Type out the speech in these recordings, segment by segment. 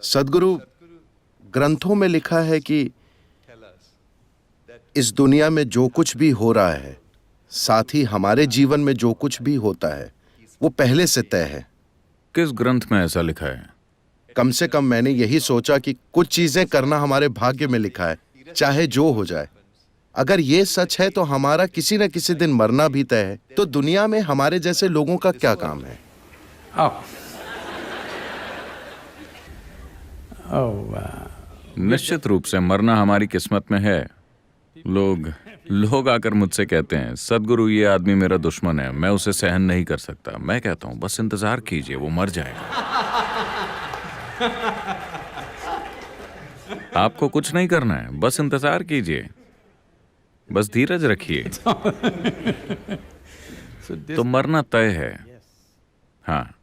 सद्गुरु, ग्रंथों में लिखा है कि इस दुनिया में जो कुछ भी हो रहा है, साथ ही हमारे जीवन में जो कुछ भी होता है, वो पहले से तय है। किस ग्रंथ में ऐसा लिखा है? कम से कम मैंने यही सोचा कि कुछ चीजें करना हमारे भाग्य में लिखा है, चाहे जो हो जाए। अगर ये सच है तो हमारा किसी न किसी दिन मरना भी तय है, तो दुनिया में हमारे जैसे लोगों का क्या काम है? निश्चित रूप से मरना हमारी किस्मत में है। लोग आकर मुझसे कहते हैं, सद्गुरु ये आदमी मेरा दुश्मन है, मैं उसे सहन नहीं कर सकता। मैं कहता हूं बस इंतजार कीजिए, वो मर जाएगा। आपको कुछ नहीं करना है, बस इंतजार कीजिए, बस धीरज रखिए। तो मरना तय है, हाँ,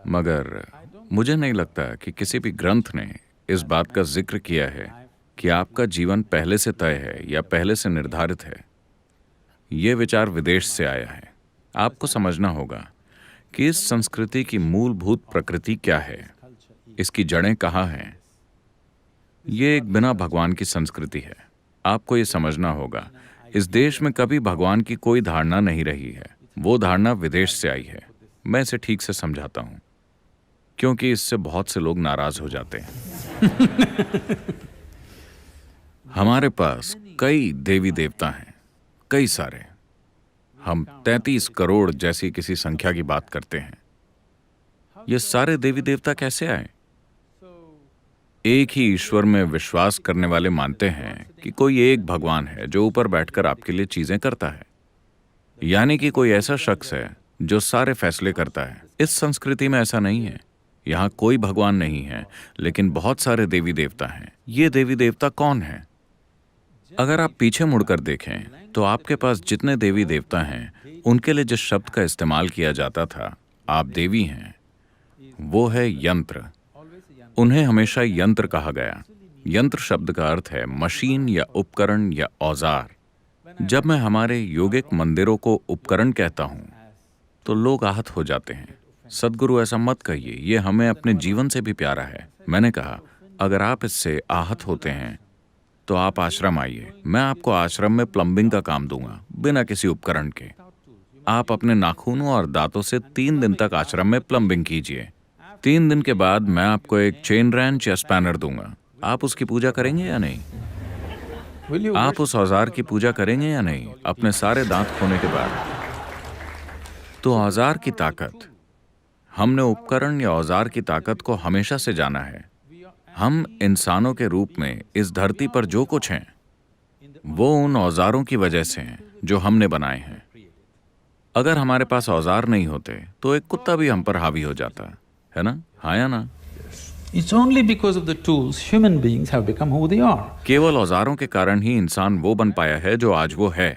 मगर मुझे नहीं लगता कि किसी भी ग्रंथ ने इस बात का जिक्र किया है कि आपका जीवन पहले से तय है या पहले से निर्धारित है। यह विचार विदेश से आया है। आपको समझना होगा कि इस संस्कृति की मूलभूत प्रकृति क्या है, इसकी जड़ें कहाँ हैं। ये एक बिना भगवान की संस्कृति है। आपको ये समझना होगा, इस देश में कभी भगवान की कोई धारणा नहीं रही है। वो धारणा विदेश से आई है। मैं इसे ठीक से समझाता हूं, क्योंकि इससे बहुत से लोग नाराज हो जाते हैं। हमारे पास कई देवी देवता हैं, कई सारे। हम 33 करोड़ जैसी किसी संख्या की बात करते हैं। ये सारे देवी देवता कैसे आए? एक ही ईश्वर में विश्वास करने वाले मानते हैं कि कोई एक भगवान है जो ऊपर बैठकर आपके लिए चीजें करता है, यानी कि कोई ऐसा शख्स है जो सारे फैसले करता है। इस संस्कृति में ऐसा नहीं है। यहाँ कोई भगवान नहीं है, लेकिन बहुत सारे देवी देवता हैं। ये देवी देवता कौन है? अगर आप पीछे मुड़कर देखें तो आपके पास जितने देवी देवता हैं, उनके लिए जिस शब्द का इस्तेमाल किया जाता था, आप देवी हैं, वो है यंत्र। उन्हें हमेशा यंत्र कहा गया। यंत्र शब्द का अर्थ है मशीन या उपकरण या औजार। जब मैं हमारे योगिक मंदिरों को उपकरण कहता हूं तो लोग आहत हो जाते हैं। सद्गुरु ऐसा मत कहिए, ये हमें अपने जीवन से भी प्यारा है। मैंने कहा, अगर आप इससे आहत होते हैं तो आप आश्रम आइए, मैं आपको आश्रम में प्लम्बिंग का काम दूंगा, बिना किसी उपकरण के। आप अपने नाखूनों और दांतों से 3 दिन तक आश्रम में प्लम्बिंग कीजिए। 3 दिन के बाद मैं आपको एक चेन रेंच या स्पैनर दूंगा। आप उसकी पूजा करेंगे या नहीं? आप उस औजार की पूजा करेंगे या नहीं, अपने सारे दांत खोने के बाद? तो औजार की ताकत, हमने उपकरण या औजार की ताकत को हमेशा से जाना है। हम इंसानों के रूप में इस धरती पर जो कुछ हैं, वो उन औजारों की वजह से हैं जो हमने बनाए हैं। अगर हमारे पास औजार नहीं होते तो एक कुत्ता भी हम पर हावी हो जाता है ना? हाँ या ना? It's only because of the tools human beings have become who they are. केवल औजारों के कारण ही इंसान वो बन पाया है जो आज वो है।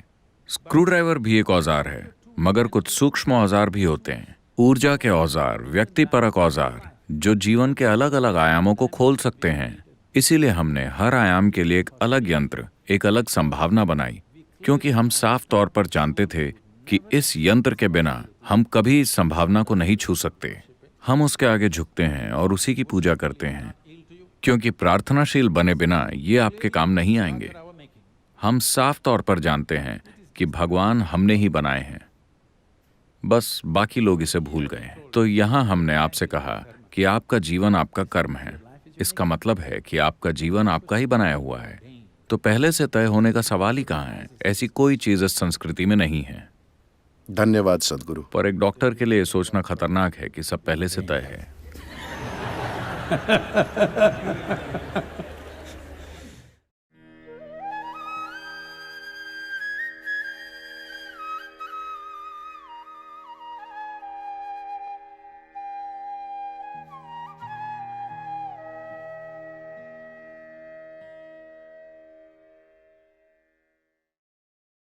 स्क्रू ड्राइवर भी एक औजार है, मगर कुछ सूक्ष्म औजार भी होते हैं। ऊर्जा के औजार, व्यक्तिपरक औजार, जो जीवन के अलग अलग आयामों को खोल सकते हैं। इसीलिए हमने हर आयाम के लिए एक अलग यंत्र, एक अलग संभावना बनाई, क्योंकि हम साफ तौर पर जानते थे कि इस यंत्र के बिना हम कभी इस संभावना को नहीं छू सकते। हम उसके आगे झुकते हैं और उसी की पूजा करते हैं, क्योंकि प्रार्थनाशील बने बिना ये आपके काम नहीं आएंगे। हम साफ तौर पर जानते हैं कि भगवान हमने ही बनाए हैं, बस बाकी लोग इसे भूल गए हैं। तो यहाँ हमने आपसे कहा कि आपका जीवन आपका कर्म है। इसका मतलब है कि आपका जीवन आपका ही बनाया हुआ है। तो पहले से तय होने का सवाल ही कहाँ है? ऐसी कोई चीज इस संस्कृति में नहीं है। धन्यवाद सद्गुरु। पर एक डॉक्टर के लिए सोचना खतरनाक है कि सब पहले से तय है।